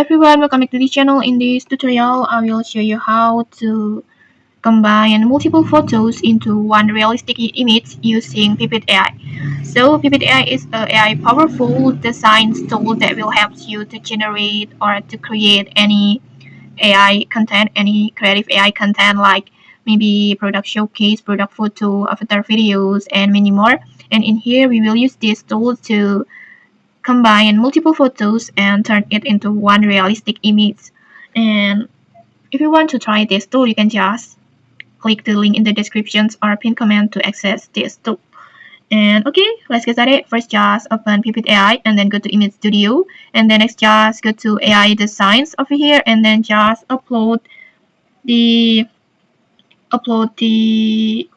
everyone, welcome back to the channel. In this tutorial, I will show you how to combine multiple photos into one realistic image using Pippit AI. So Pippit AI is a AI powerful design tool that will help you to generate or to create any AI content, any creative AI content like maybe product showcase, product photo, avatar videos, and many more. And in here, we will use this tool to combine multiple photos and turn it into one realistic image. And if you want to try this tool, you can just click the link in the descriptions or pin comment to access this tool. And okay, let's get started. First, just open Pippit AI and then go to Image Studio. And then next, just go to AI Designs over here and then just the upload the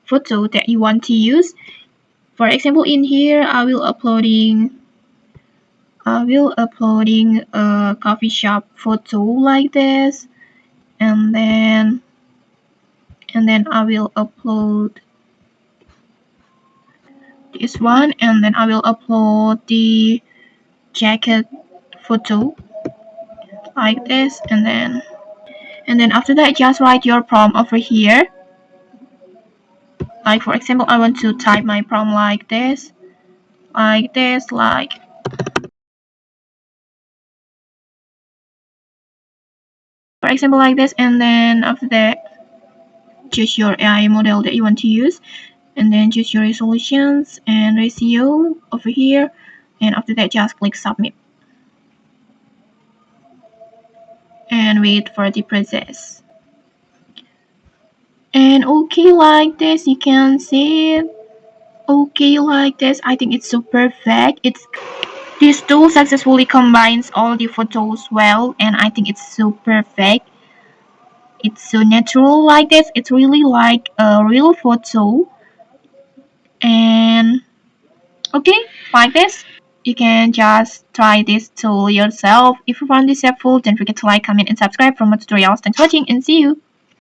photo that you want to use. For example, in here, I will uploading a coffee shop photo like this, and then I will upload this one, and then I will upload the jacket photo like this, and then after that just write your prompt over here. Like for example, I want to type my prompt like this, like for example like this, and then after that choose your AI model that you want to use, and then choose your resolutions and ratio over here, and after that just click submit and wait for the process. And okay, like this, you can see it. Okay, like this, I think it's so perfect. This tool successfully combines all the photos well, and I think it's so perfect. It's so natural like this. It's really like a real photo. And okay, like this. You can just try this tool yourself. If you found this helpful, don't forget to like, comment, and subscribe for more tutorials. Thanks for watching and see you.